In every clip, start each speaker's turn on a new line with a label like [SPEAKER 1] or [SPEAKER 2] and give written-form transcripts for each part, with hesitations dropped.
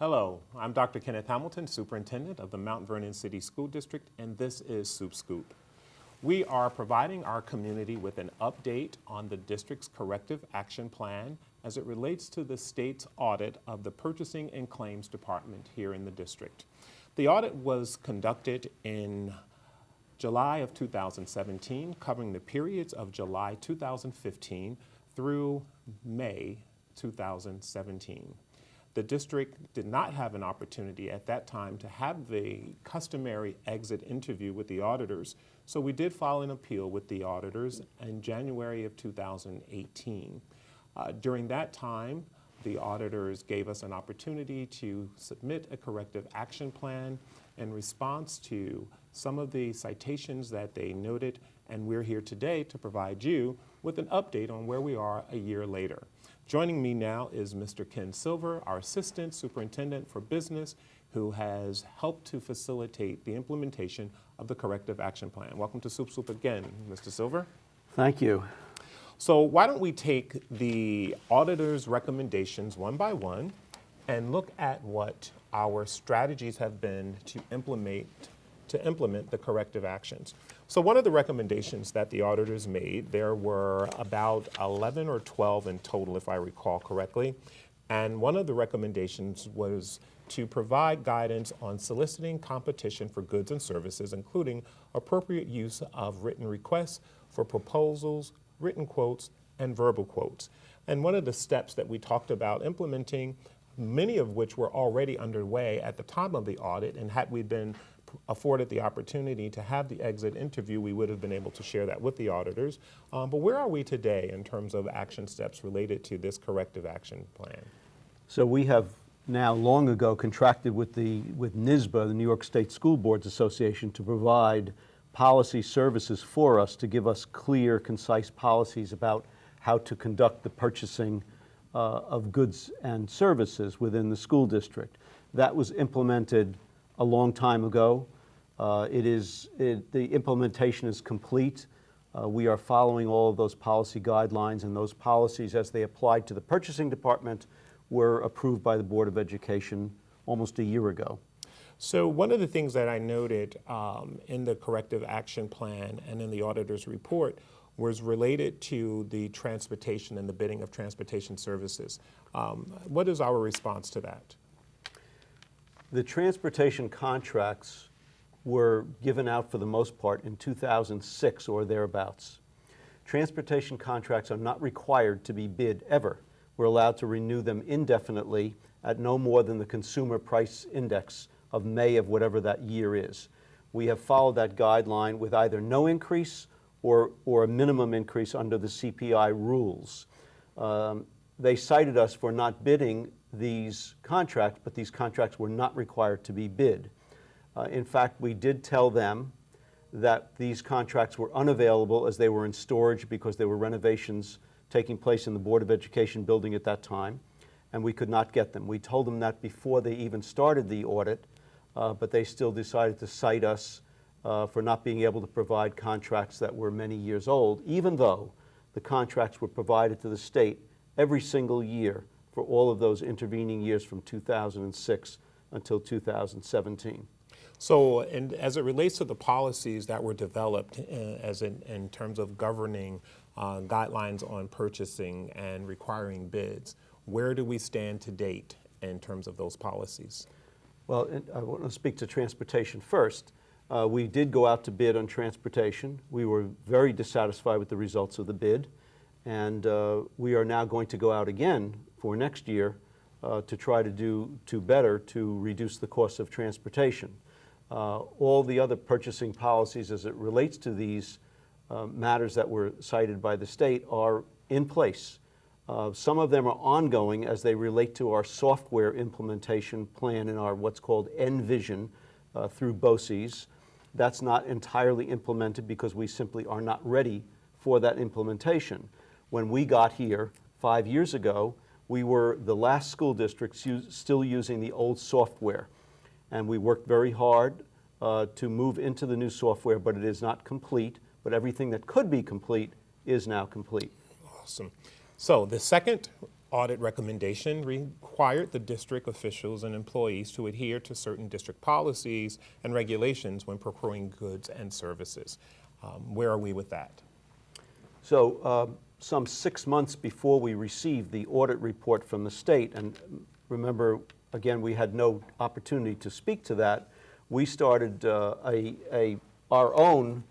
[SPEAKER 1] Hello, I'm Dr. Kenneth Hamilton, Superintendent of the Mount Vernon City School District, and this is Supt Scoop. We are providing our community with an update on the district's corrective action plan as it relates to the state's audit of the Purchasing and Claims Department here in the district. The audit was conducted in July of 2017, covering the periods of July 2015 through May 2017. The district did not have an opportunity at that time to have the customary exit interview with the auditors, so we did file an appeal with the auditors in January of 2018. During that time, the auditors gave us an opportunity to submit a corrective action plan in response to some of the citations that they noted, and we're here today to provide you with an update on where we are a year later. Joining me now is Mr. Ken Silver, our Assistant Superintendent for Business, who has helped to facilitate the implementation of the corrective action plan. Welcome to Supt Scoop again, Mr. Silver.
[SPEAKER 2] Thank you.
[SPEAKER 1] So why don't we take the auditor's recommendations one by one and look at what our strategies have been to implement the corrective actions. So one of the recommendations that the auditors made, there were about 11 or 12 in total, if I recall correctly, and one of the recommendations was to provide guidance on soliciting competition for goods and services, including appropriate use of written requests for proposals, written quotes, and verbal quotes. And one of the steps that we talked about implementing, many of which were already underway at the time of the audit, and had we been afforded the opportunity to have the exit interview, we would have been able to share that with the auditors. But where are we today in terms of action steps related to this corrective action plan?
[SPEAKER 2] So we have now long ago contracted with NYSBA, the New York State School Boards Association, to provide policy services for us, to give us clear, concise policies about how to conduct the purchasing of goods and services within the school district. That was implemented a long time ago. The implementation is complete. We are following all of those policy guidelines, and those policies, as they applied to the purchasing department, were approved by the Board of Education almost a year ago.
[SPEAKER 1] So one of the things that I noted in the corrective action plan and in the auditor's report was related to the transportation and the bidding of transportation services. What is our response to that?
[SPEAKER 2] The transportation contracts were given out for the most part in 2006 or thereabouts. Transportation contracts are not required to be bid ever. We're allowed to renew them indefinitely at no more than the consumer price index of May of whatever that year is. We have followed that guideline with either no increase or a minimum increase under the CPI rules. They cited us for not bidding these contracts, but these contracts were not required to be bid. In fact, we did tell them that these contracts were unavailable as they were in storage because there were renovations taking place in the Board of Education building at that time, and we could not get them. We told them that before they even started the audit, but they still decided to cite us for not being able to provide contracts that were many years old, even though the contracts were provided to the state every single year for all of those intervening years from 2006 until 2017.
[SPEAKER 1] So, and as it relates to the policies that were developed in terms of governing guidelines on purchasing and requiring bids, where do we stand to date in terms of those policies?
[SPEAKER 2] Well, I want to speak to transportation first. We did go out to bid on transportation. We were very dissatisfied with the results of the bid, and we are now going to go out again for next year to try to do better to reduce the cost of transportation. All the other purchasing policies as it relates to these matters that were cited by the state are in place. Some of them are ongoing as they relate to our software implementation plan in our what's called Envision through BOCES. That's not entirely implemented because we simply are not ready for that implementation. When we got here 5 years ago, we were the last school district still using the old software. And we worked very hard to move into the new software, but it is not complete. But everything that could be complete is now complete.
[SPEAKER 1] Awesome. So the second audit recommendation required the district officials and employees to adhere to certain district policies and regulations when procuring goods and services. Where are we with that?
[SPEAKER 2] So some 6 months before we received the audit report from the state, and remember, again, we had no opportunity to speak to that, we started our own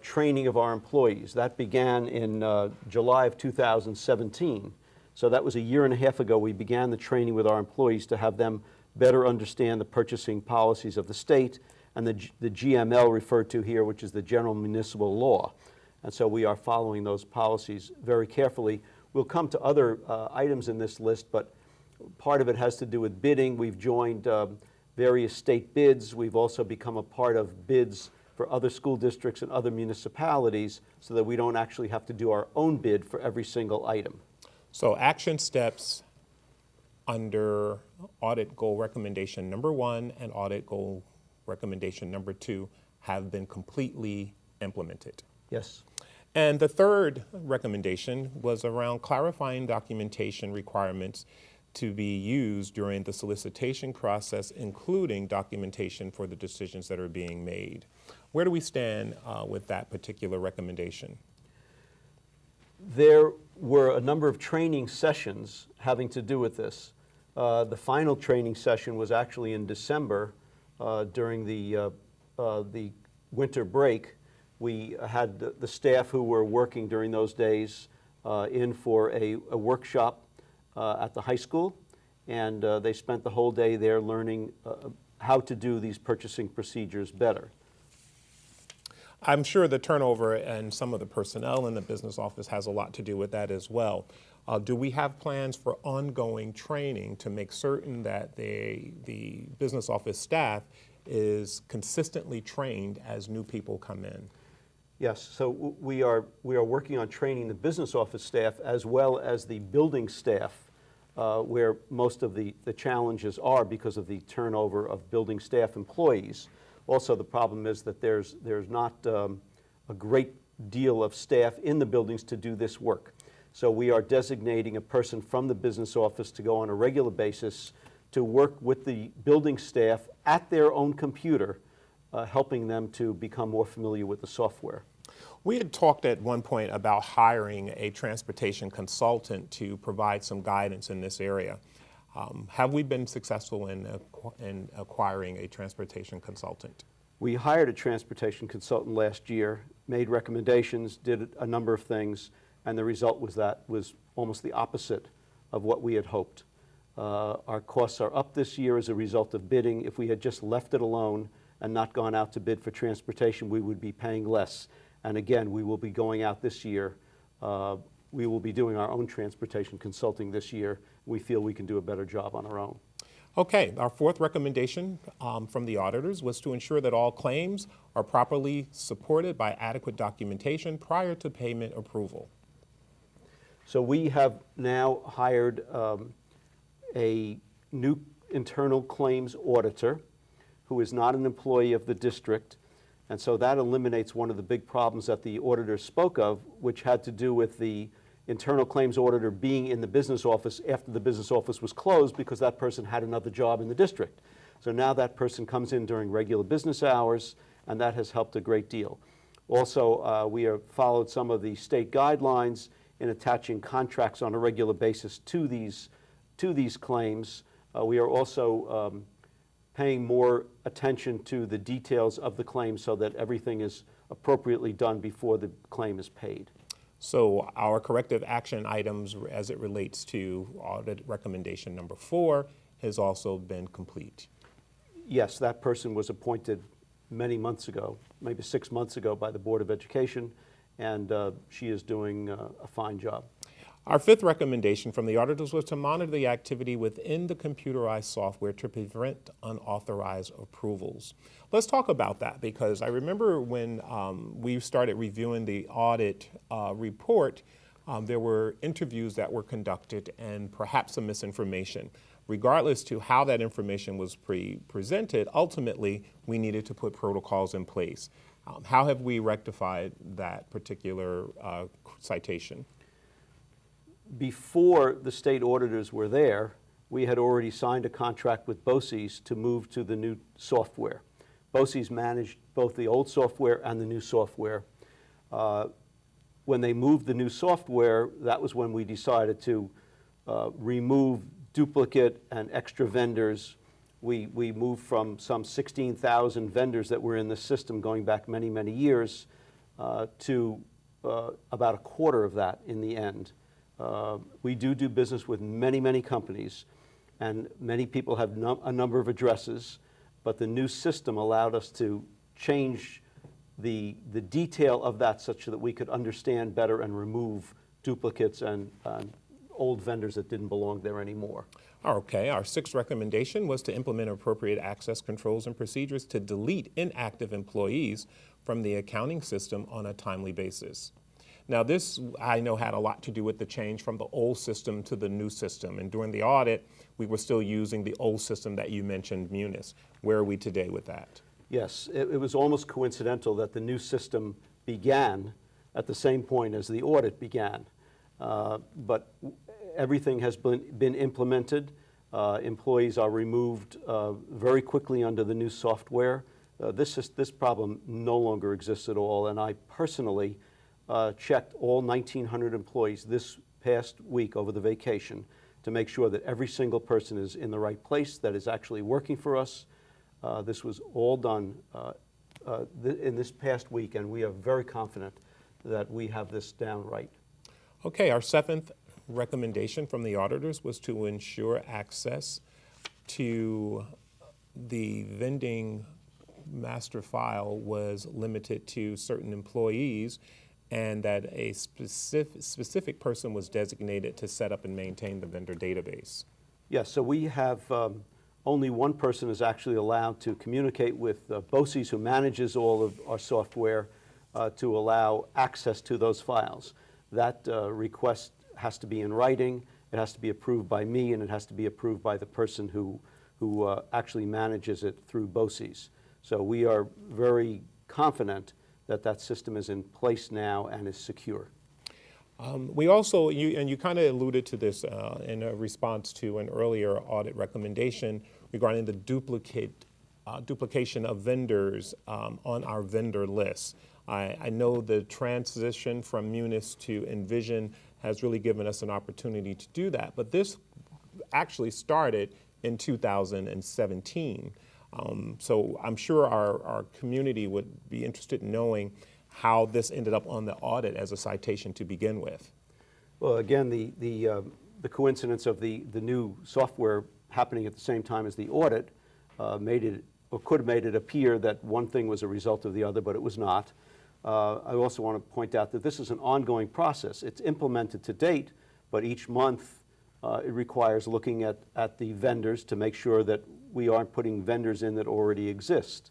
[SPEAKER 2] training of our employees. That began in July of 2017. So that was a year and a half ago. We began the training with our employees to have them better understand the purchasing policies of the state and the GML referred to here, which is the General Municipal Law. And so we are following those policies very carefully. We'll come to other items in this list, but part of it has to do with bidding. We've joined various state bids. We've also become a part of bids for other school districts and other municipalities so that we don't actually have to do our own bid for every single item.
[SPEAKER 1] So action steps under audit goal recommendation number 1 and audit goal recommendation number 2 have been completely implemented.
[SPEAKER 2] Yes.
[SPEAKER 1] And the third recommendation was around clarifying documentation requirements to be used during the solicitation process, including documentation for the decisions that are being made. Where do we stand with that particular recommendation?
[SPEAKER 2] There were a number of training sessions having to do with this. The final training session was actually in December during the winter break. We had the staff who were working during those days in for a workshop at the high school, and they spent the whole day there learning how to do these purchasing procedures better.
[SPEAKER 1] I'm sure the turnover and some of the personnel in the business office has a lot to do with that as well. Do we have plans for ongoing training to make certain that the business office staff is consistently trained as new people come in?
[SPEAKER 2] Yes, so we are working on training the business office staff as well as the building staff, where most of the challenges are because of the turnover of building staff employees. Also, the problem is that there's not a great deal of staff in the buildings to do this work. So we are designating a person from the business office to go on a regular basis to work with the building staff at their own computer, helping them to become more familiar with the software.
[SPEAKER 1] We had talked at one point about hiring a transportation consultant to provide some guidance in this area. Have we been successful in acquiring a transportation consultant?
[SPEAKER 2] We hired a transportation consultant last year, made recommendations, did a number of things, and the result was almost the opposite of what we had hoped. Our costs are up this year as a result of bidding. If we had just left it alone and not gone out to bid for transportation, we would be paying less. And again, we will be going out this year. We will be doing our own transportation consulting this year. We feel we can do a better job on our own.
[SPEAKER 1] Okay, our fourth recommendation from the auditors was to ensure that all claims are properly supported by adequate documentation prior to payment approval.
[SPEAKER 2] So we have now hired a new internal claims auditor who is not an employee of the district. And so that eliminates one of the big problems that the auditor spoke of, which had to do with the internal claims auditor being in the business office after the business office was closed because that person had another job in the district. So now that person comes in during regular business hours, and that has helped a great deal. Also, we have followed some of the state guidelines in attaching contracts on a regular basis to these claims. We are also paying more attention to the details of the claim so that everything is appropriately done before the claim is paid.
[SPEAKER 1] So our corrective action items as it relates to audit recommendation number 4 has also been complete.
[SPEAKER 2] Yes, that person was appointed many months ago, maybe 6 months ago by the Board of Education, and she is doing a fine job.
[SPEAKER 1] Our fifth recommendation from the auditors was to monitor the activity within the computerized software to prevent unauthorized approvals. Let's talk about that, because I remember when we started reviewing the audit report, there were interviews that were conducted and perhaps some misinformation. Regardless to how that information was presented, ultimately we needed to put protocols in place. How have we rectified that particular citation?
[SPEAKER 2] Before the state auditors were there, we had already signed a contract with BOCES to move to the new software. BOCES managed both the old software and the new software. When they moved the new software, that was when we decided to remove duplicate and extra vendors. We moved from some 16,000 vendors that were in the system going back many, many years to about a quarter of that in the end. We do business with many, many companies, and many people have a number of addresses, but the new system allowed us to change the detail of that such that we could understand better and remove duplicates and old vendors that didn't belong there anymore.
[SPEAKER 1] Okay, our sixth recommendation was to implement appropriate access controls and procedures to delete inactive employees from the accounting system on a timely basis. Now this, I know, had a lot to do with the change from the old system to the new system. And during the audit, we were still using the old system that you mentioned, Munis. Where are we today with that?
[SPEAKER 2] Yes, it was almost coincidental that the new system began at the same point as the audit began. But everything has been implemented. Employees are removed very quickly under the new software. This problem no longer exists at all, and I personally checked all 1,900 employees this past week over the vacation to make sure that every single person is in the right place, that is actually working for us. This was all done in this past week, and we are very confident that we have this down right.
[SPEAKER 1] Okay, our seventh recommendation from the auditors was to ensure access to the vending master file was limited to certain employees, and that a specific person was designated to set up and maintain the vendor database.
[SPEAKER 2] Yes, so we have only one person is actually allowed to communicate with BOCES, who manages all of our software, to allow access to those files. That request has to be in writing, it has to be approved by me, and it has to be approved by the person who actually manages it through BOCES. So we are very confident that that system is in place now and is secure.
[SPEAKER 1] We also, you kind of alluded to this in a response to an earlier audit recommendation regarding the duplication of vendors on our vendor list. I know the transition from Munis to Envision has really given us an opportunity to do that, but this actually started in 2017. So I'm sure our community would be interested in knowing how this ended up on the audit as a citation to begin with.
[SPEAKER 2] Well, again, the coincidence of the new software happening at the same time as the audit made it, or could have made it appear that one thing was a result of the other, but it was not. I also want to point out that this is an ongoing process. It's implemented to date, but each month it requires looking at the vendors to make sure that we aren't putting vendors in that already exist.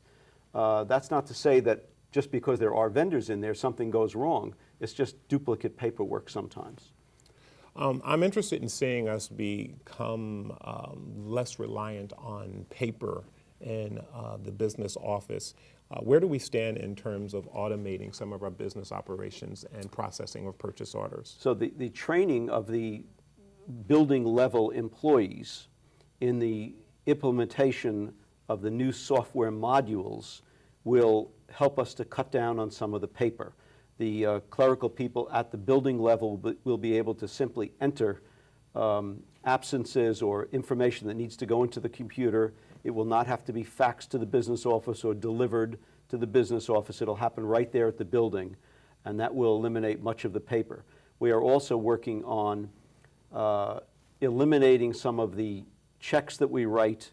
[SPEAKER 2] That's not to say that just because there are vendors in there, something goes wrong. It's just duplicate paperwork sometimes.
[SPEAKER 1] I'm interested in seeing us become less reliant on paper in the business office. Where do we stand in terms of automating some of our business operations and processing of purchase orders?
[SPEAKER 2] So the training of the building level employees in the implementation of the new software modules will help us to cut down on some of the paper. The clerical people at the building level will be able to simply enter absences or information that needs to go into the computer. It will not have to be faxed to the business office or delivered to the business office. It'll happen right there at the building, and that will eliminate much of the paper. We are also working on eliminating some of the checks that we write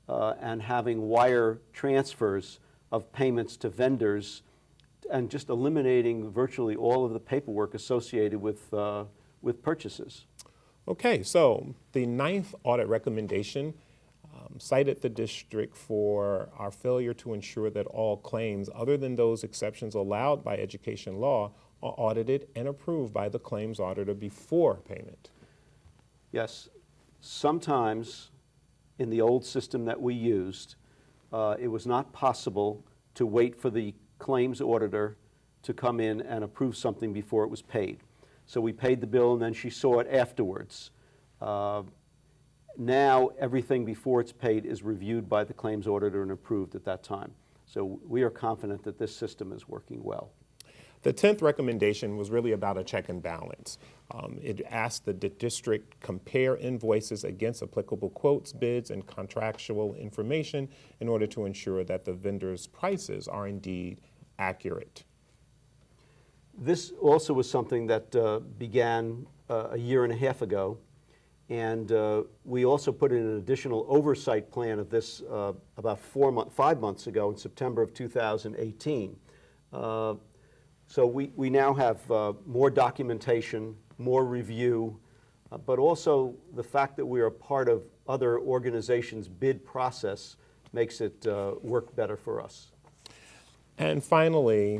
[SPEAKER 2] and having wire transfers of payments to vendors, and just eliminating virtually all of the paperwork associated with purchases.
[SPEAKER 1] Okay, so the ninth audit recommendation cited the district for our failure to ensure that all claims, other than those exceptions allowed by education law, are audited and approved by the claims auditor before payment.
[SPEAKER 2] Yes, sometimes in the old system that we used, it was not possible to wait for the claims auditor to come in and approve something before it was paid. So we paid the bill and then she saw it afterwards. Now everything before it's paid is reviewed by the claims auditor and approved at that time. So we are confident that this system is working well.
[SPEAKER 1] The 10th recommendation was really about a check and balance. It asked the district compare invoices against applicable quotes, bids, and contractual information in order to ensure that the vendor's prices are indeed accurate.
[SPEAKER 2] This also was something that began a year and a half ago, and we also put in an additional oversight plan of this about 5 months ago in September of 2018. So we now have more documentation, more review, but also the fact that we are part of other organizations' bid process makes it work better for us.
[SPEAKER 1] And finally,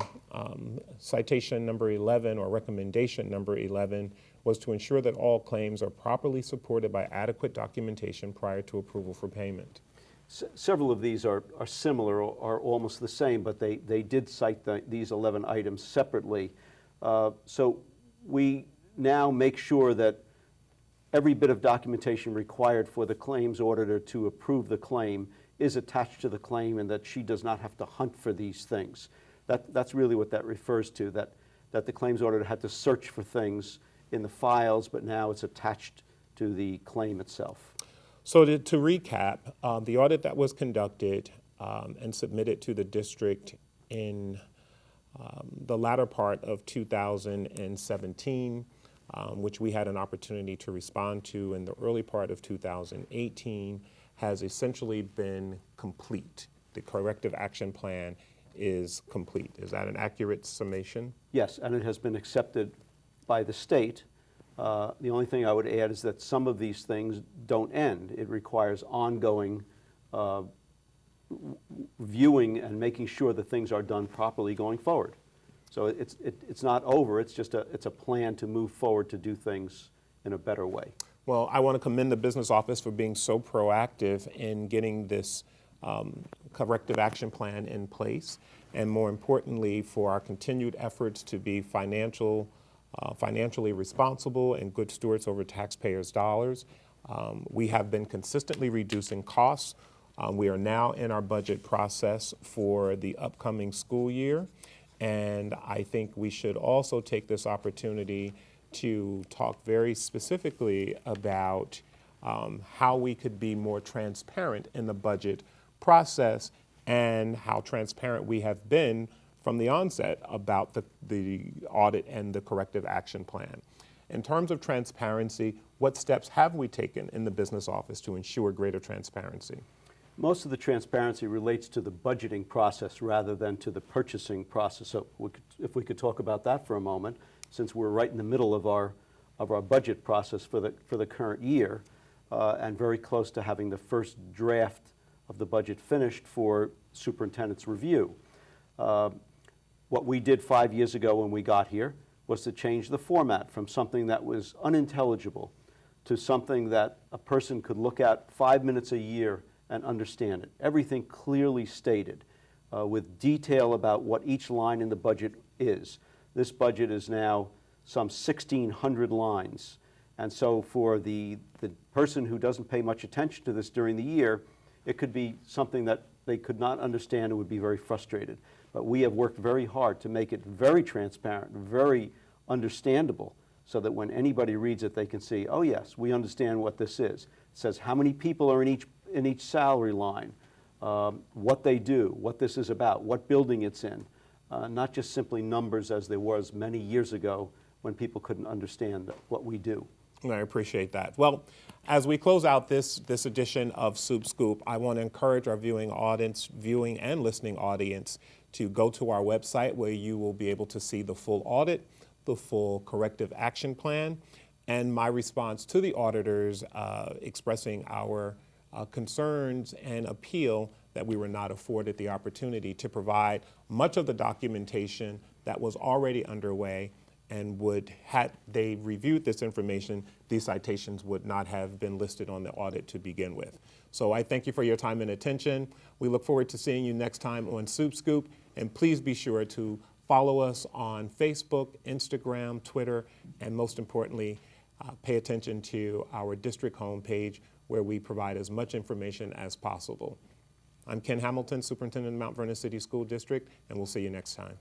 [SPEAKER 1] citation number 11, or recommendation number 11, was to ensure that all claims are properly supported by adequate documentation prior to approval for payment.
[SPEAKER 2] Several of these are similar or are almost the same, but they did cite these 11 items separately. So we now make sure that every bit of documentation required for the claims auditor to approve the claim is attached to the claim, and that she does not have to hunt for these things. That's really what that refers to, that the claims auditor had to search for things in the files, but now it's attached to the claim itself.
[SPEAKER 1] So to recap, the audit that was conducted and submitted to the district in the latter part of 2017, which we had an opportunity to respond to in the early part of 2018, has essentially been complete. The corrective action plan is complete. Is that an accurate summation?
[SPEAKER 2] Yes, and it has been accepted by the state. The only thing I would add is that some of these things don't end. It requires ongoing viewing and making sure that things are done properly going forward. So it's not over, it's just it's a plan to move forward to do things in a better way.
[SPEAKER 1] Well, I want to commend the business office for being so proactive in getting this corrective action plan in place, and more importantly, for our continued efforts to be financially responsible and good stewards over taxpayers' dollars. We have been consistently reducing costs. We are now in our budget process for the upcoming school year, and I think we should also take this opportunity to talk very specifically about how we could be more transparent in the budget process, and how transparent we have been from the onset about the audit and the corrective action plan. In terms of transparency, what steps have we taken in the business office to ensure greater transparency?
[SPEAKER 2] Most of the transparency relates to the budgeting process rather than to the purchasing process. So if we could talk about that for a moment, since we're right in the middle of our budget process for the current year, and very close to having the first draft of the budget finished for superintendent's review. What we did 5 years ago when we got here was to change the format from something that was unintelligible to something that a person could look at 5 minutes a year and understand it. Everything clearly stated with detail about what each line in the budget is. This budget is now some 1,600 lines. And so for the person who doesn't pay much attention to this during the year, it could be something that they could not understand and would be very frustrated. But we have worked very hard to make it very transparent, very understandable, so that when anybody reads it, they can see, oh yes, we understand what this is. It says how many people are in each salary line, what they do, what this is about, what building it's in. Not just simply numbers as there was many years ago when people couldn't understand what we do.
[SPEAKER 1] I appreciate that. Well, as we close out this edition of Supt Scoop, I want to encourage our viewing and listening audience to go to our website, where you will be able to see the full audit, the full corrective action plan, and my response to the auditors expressing our concerns and appeal that we were not afforded the opportunity to provide much of the documentation that was already underway, and had they reviewed this information, these citations would not have been listed on the audit to begin with. So I thank you for your time and attention. We look forward to seeing you next time on Supt Scoop, and please be sure to Follow us on Facebook, Instagram, Twitter, and most importantly, pay attention to our district homepage where we provide as much information as possible. I'm Ken Hamilton, Superintendent of Mount Vernon City School District, and we'll see you next time.